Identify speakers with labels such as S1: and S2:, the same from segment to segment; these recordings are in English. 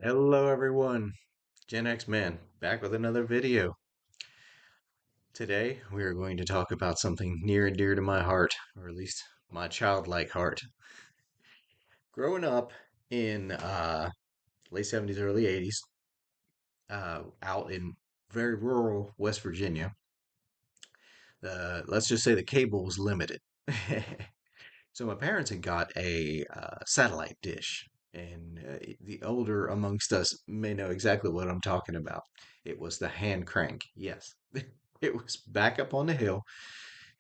S1: Hello everyone, Gen X Man, back with another video. Today we are going to talk about something near and dear to my heart, or at least my childlike heart. Growing up in late 70s, early 80s, out in very rural West Virginia, let's just say the cable was limited. So my parents had got a satellite dish, and the older amongst us may know exactly what I'm talking about. It was the hand crank. Yes, it was back up on the hill,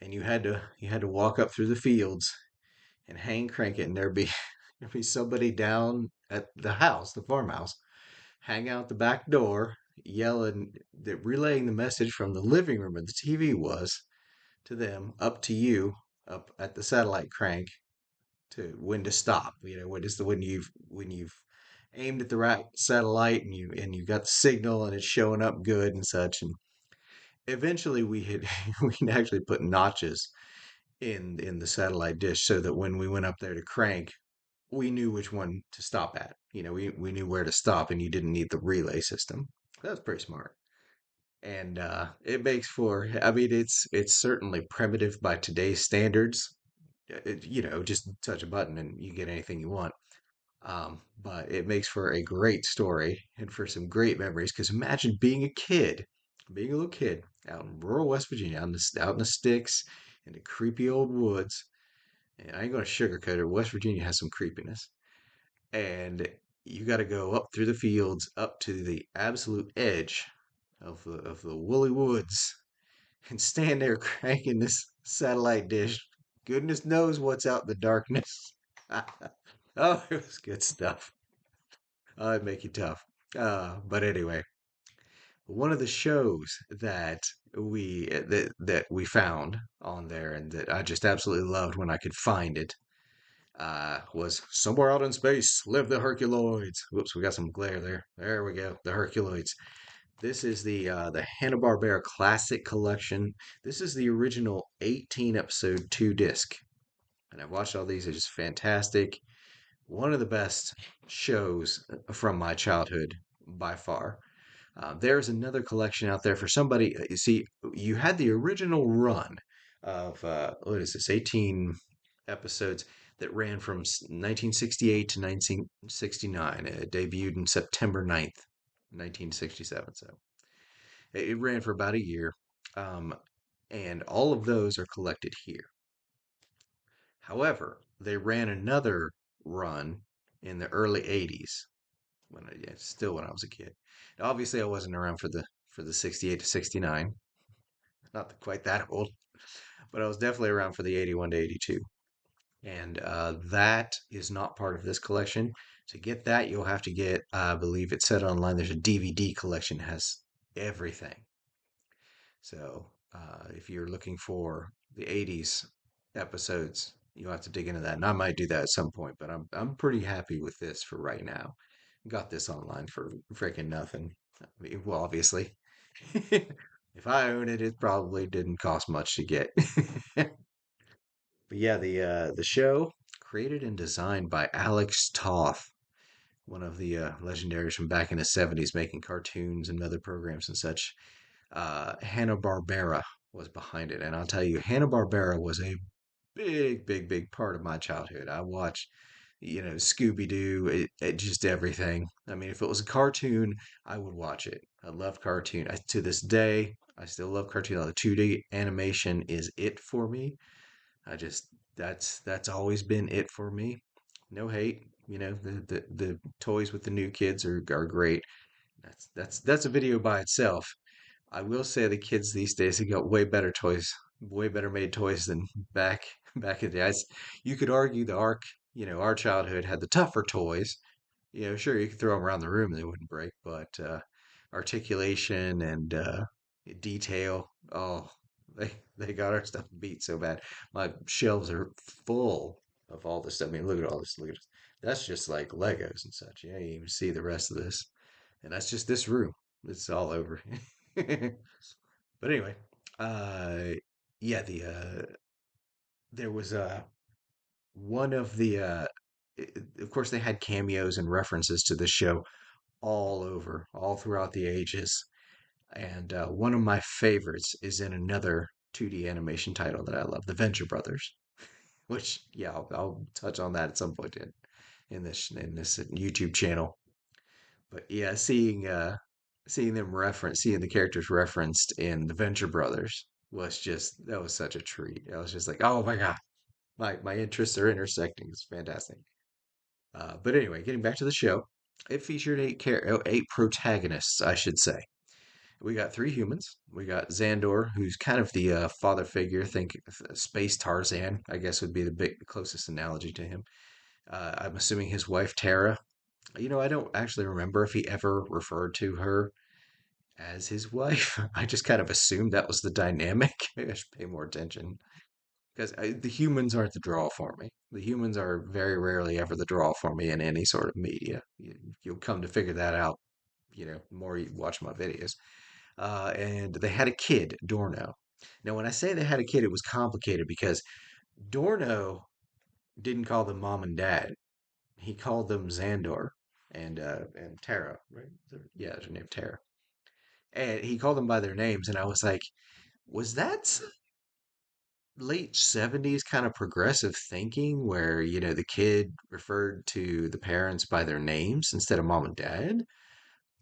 S1: and you had to walk up through the fields and hand crank it, and there'd be somebody down at the house, the farmhouse, hang out the back door, yelling, relaying the message from the living room where the TV was to them up to you up at the satellite crank to when to stop. When you've aimed at the right satellite and you got the signal and it's showing up good and such. And eventually we had we actually put notches in the satellite dish so that when we went up there to crank, we knew which one to stop at. We knew where to stop and you didn't need the relay system. That was pretty smart. And it makes for, I mean, it's certainly primitive by today's standards. Just touch a button and you get anything you want. But it makes for a great story and for some great memories. Because imagine being a kid, being a little kid out in rural West Virginia, out in the sticks, in the creepy old woods. And I ain't gonna sugarcoat it. West Virginia has some creepiness, and you got to go up through the fields, up to the absolute edge of the woolly woods, and stand there cranking this satellite dish. Goodness knows what's out in the darkness. Oh, it was good stuff. It'd make you tough. But anyway, one of the shows that we found on there and that I just absolutely loved when I could find it was somewhere out in space live the Herculoids. Whoops, we got some glare there. There we go, the Herculoids. This is the Hanna-Barbera Classic Collection. This is the original 18 episode 2 disc, and I've watched all these. They're just fantastic. One of the best shows from my childhood by far. There's another collection out there for somebody. You see, you had the original run of what is this, 18 episodes that ran from 1968 to 1969. It debuted in September 9th, 1967. So it ran for about a year. Um, and all of those are collected here. However, they ran another run in the early 80s still when I was a kid. Obviously, I wasn't around for the 68 to 69, not quite that old, but I was definitely around for the 81 to 82. And that is not part of this collection. To get that, you'll have to get, I believe it said online, there's a DVD collection that has everything. So if you're looking for the 80s episodes, you'll have to dig into that. And I might do that at some point, but I'm pretty happy with this for right now. Got this online for freaking nothing. I mean, well, obviously, if I own it, it probably didn't cost much to get. But yeah, the show created and designed by Alex Toth, one of the legendaries from back in the 70s, making cartoons and other programs and such. Hanna-Barbera was behind it, and I'll tell you, Hanna-Barbera was a big, big, big part of my childhood. I watched, Scooby Doo, just everything. I mean, if it was a cartoon, I would watch it. I love cartoon. To this day, I still love cartoon. The 2D animation is it for me. I just that's always been it for me. No hate. The toys with the new kids are great. That's a video by itself. I will say the kids these days have got way better toys, way better made toys than back in the days. You could argue our childhood had the tougher toys. Sure, you could throw them around the room and they wouldn't break, but articulation and detail, oh, they got our stuff beat so bad. My shelves are full of all this stuff. I mean, look at all this. Look at this. That's just like Legos and such. Yeah, you even see the rest of this, and that's just this room. It's all over. But anyway, uh, yeah, there was one of the of course they had cameos and references to the show all over, all throughout the ages. And one of my favorites is in another 2D animation title that I love, The Venture Brothers. Which, yeah, I'll touch on that at some point in this YouTube channel. But yeah, seeing the characters referenced in The Venture Brothers was just that was such a treat. I was just like, oh my God, my interests are intersecting. It's fantastic. But anyway, getting back to the show, it featured eight protagonists, I should say. We got three humans. We got Xandor, who's kind of the father figure. Think Space Tarzan, I guess would be the closest analogy to him. I'm assuming his wife Tara. I don't actually remember if he ever referred to her as his wife. I just kind of assumed that was the dynamic. Maybe I should pay more attention because the humans aren't the draw for me. The humans are very rarely ever the draw for me in any sort of media. You'll come to figure that out, the more you watch my videos. And they had a kid, Dorno. Now, when I say they had a kid, it was complicated because Dorno didn't call them mom and dad. He called them Xandor and Tara, right? Yeah, her name Tara. And he called them by their names, and I was like, was that late 70s kind of progressive thinking where, the kid referred to the parents by their names instead of mom and dad?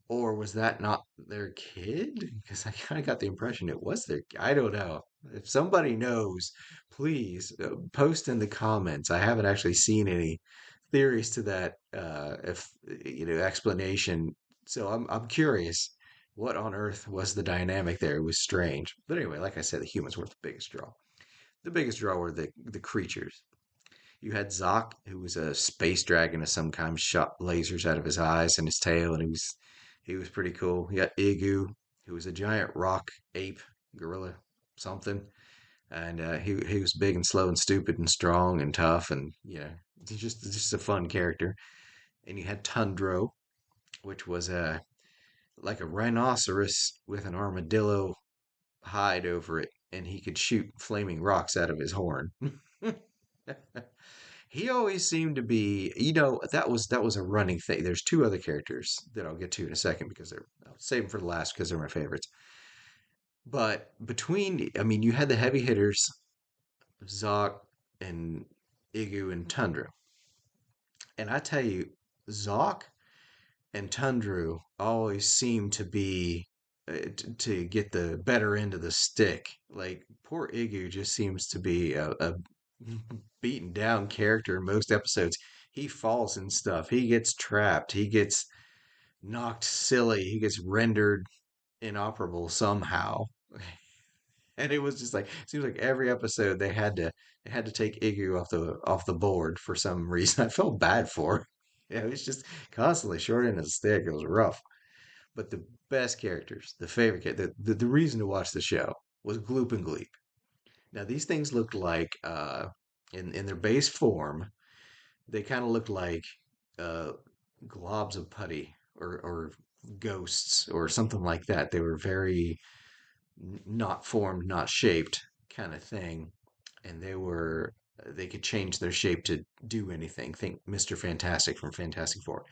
S1: Or was that not their kid? Because I kind of got the impression it was I don't know. If somebody knows, please post in the comments. I haven't actually seen any theories to that if explanation. So I'm curious. What on earth was the dynamic there? It was strange. But anyway, like I said, the humans were the biggest draw. The biggest draw were the creatures. You had Zoc, who was a space dragon of some kind, shot lasers out of his eyes and his tail, and he was pretty cool. You got Igu, who was a giant rock ape, gorilla, something, and he was big and slow and stupid and strong and tough, and he's just a fun character. And you had Tundro, which was like a rhinoceros with an armadillo hide over it, and he could shoot flaming rocks out of his horn. He always seemed to be, that was a running thing. There's two other characters that I'll get to in a second because I'll save them for the last because they're my favorites. But I mean, you had the heavy hitters, Zoc and Igu and Tundra. And I tell you, Zoc and Tundra always seem to be to get the better end of the stick. Like poor Igu just seems to be a beaten down character in most episodes. He falls and stuff. He gets trapped. He gets knocked silly. He gets rendered inoperable somehow. And it was just like seems like every episode they had to take Igu off the board for some reason. I felt bad for him. Yeah, it was just constantly short end of the stick. It was rough. But the best characters, the favorite character, the reason to watch the show was Gloop and Gleep. Now these things looked like in their base form, they kind of looked like uh, globs of putty or ghosts or something like that. They were very not formed, not shaped kind of thing, and they could change their shape to do anything. Think Mr. Fantastic from Fantastic Four.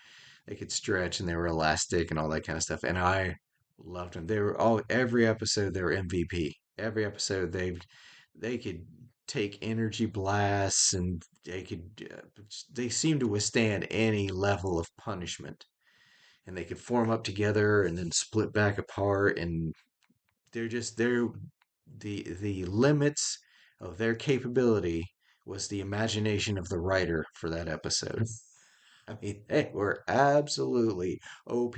S1: They could stretch and they were elastic and all that kind of stuff. And I loved them. They were all every episode they were MVP. Every episode they could take energy blasts and they seemed to withstand any level of punishment. And they could form up together and then split back apart and they're the limits of their capability was the imagination of the writer for that episode. I mean, they were absolutely OP.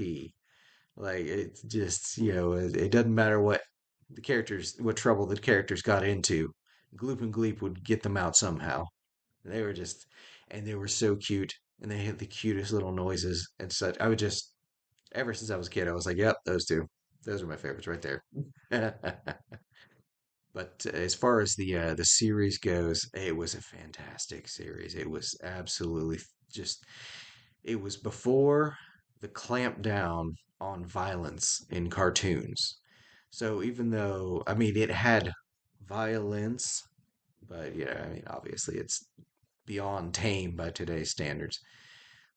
S1: Like it's just, it doesn't matter what trouble the characters got into. Gloop and Gleep would get them out somehow. They were just, and they were so cute, and they had the cutest little noises and such. Ever since I was a kid, I was like, yep, those two. Those are my favorites right there. But as far as the series goes, it was a fantastic series. It was absolutely just. It was before the clamp down on violence in cartoons. So even though I mean it had violence, but yeah, I mean obviously it's beyond tame by today's standards.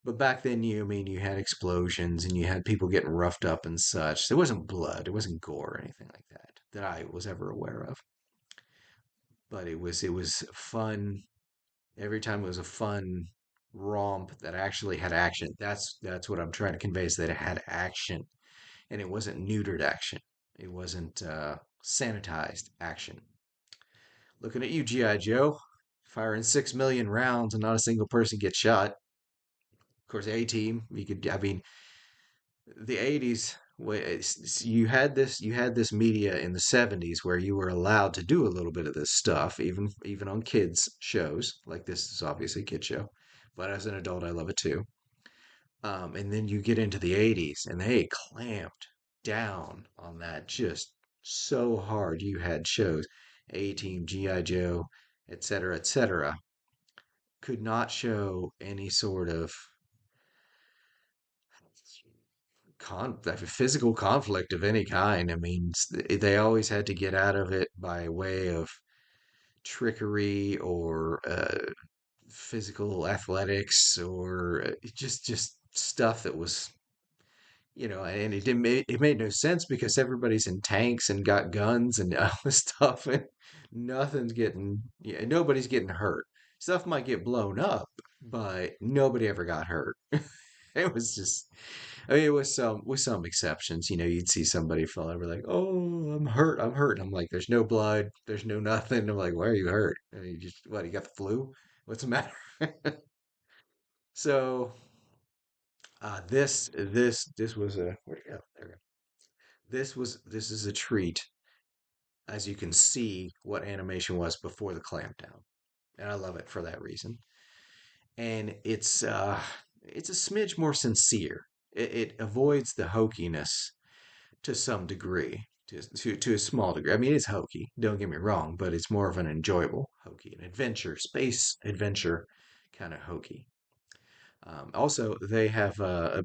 S1: But back then, I mean, you had explosions and you had people getting roughed up and such. There wasn't blood, it wasn't gore or anything like that that I was ever aware of. But it was fun. Every time it was a fun romp that actually had action. That's what I'm trying to convey is that it had action and it wasn't neutered action. It wasn't sanitized action. Looking at you, G.I. Joe, firing 6 million rounds and not a single person gets shot. Of course, A Team, you could, I mean, the 80s, you had this media in the 70s where you were allowed to do a little bit of this stuff, even on kids shows. Like this is obviously a kid show, but as an adult, I love it too. And then you get into the 80s and they clamped down on that just so hard. You had shows, A Team, G.I. Joe, etc., etc., could not show any sort of physical conflict of any kind. I mean, they always had to get out of it by way of trickery or physical athletics or just stuff that was and it made no sense because everybody's in tanks and got guns and all this stuff, and nobody's getting hurt. Stuff might get blown up, but nobody ever got hurt. It was just, I mean, it was some with some exceptions. You'd see somebody fall over like, "Oh, I'm hurt, I'm hurt." And I'm like, "There's no blood, there's no nothing." I'm like, "Why are you hurt? And you just what? You got the flu? What's the matter?" So this was a where'd it go? There we go. This is a treat as you can see what animation was before the clampdown, and I love it for that reason. And it's a smidge more sincere. It avoids the hokiness to some degree, to a small degree. I mean, it's hokey, don't get me wrong, but it's more of an enjoyable hokey, an adventure, space adventure kind of hokey. Also, they have a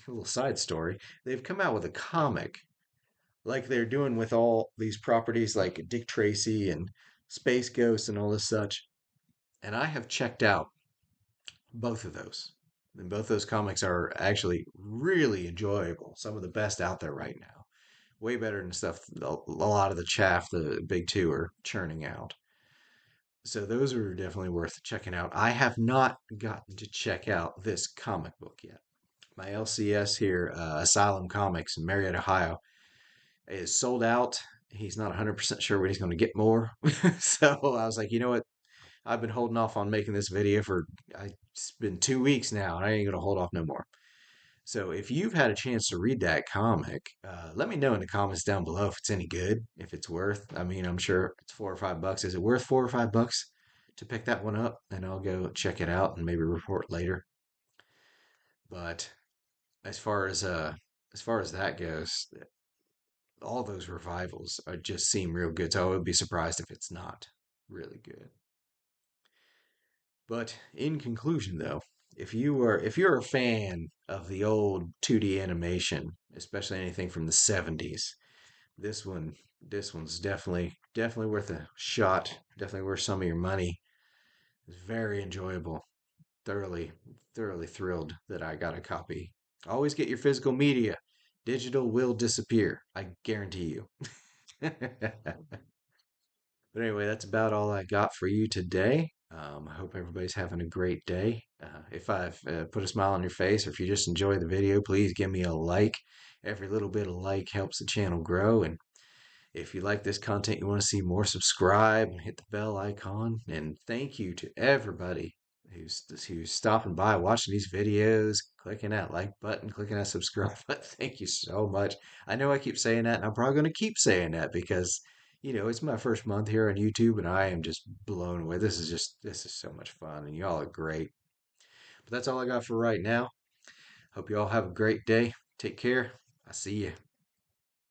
S1: little side story. They've come out with a comic like they're doing with all these properties like Dick Tracy and Space Ghost and all this such. And I have checked out both of those. And both those comics are actually really enjoyable. Some of the best out there right now. Way better than stuff a lot of the chaff the big two are churning out. So those are definitely worth checking out. I have not gotten to check out this comic book yet. My LCS here, Asylum Comics in Marietta, Ohio, is sold out. He's not 100% sure when he's going to get more. So I was like, you know what? I've been holding off on making this video it's been 2 weeks now, and I ain't going to hold off no more. So if you've had a chance to read that comic, let me know in the comments down below if it's any good, if it's worth. I mean, I'm sure it's $4 or $5. Is it worth $4 or $5 to pick that one up? And I'll go check it out and maybe report later. But as far as that goes, all those revivals just seem real good. So I would be surprised if it's not really good. But in conclusion, though, if you're a fan of the old 2D animation, especially anything from the 70s, this one's definitely worth a shot. Definitely worth some of your money. It's very enjoyable. Thoroughly thrilled that I got a copy. Always get your physical media. Digital will disappear. I guarantee you. But anyway, that's about all I got for you today. I hope everybody's having a great day. If I've put a smile on your face, or if you just enjoy the video, please give me a like. Every little bit of like helps the channel grow. And if you like this content, you want to see more, subscribe and hit the bell icon. And thank you to everybody who's stopping by, watching these videos, clicking that like button, clicking that subscribe button. Thank you so much. I know I keep saying that, and I'm probably going to keep saying that because it's my first month here on YouTube, and I am just blown away. This is so much fun, and y'all are great. But that's all I got for right now. Hope you all have a great day. Take care. I see you.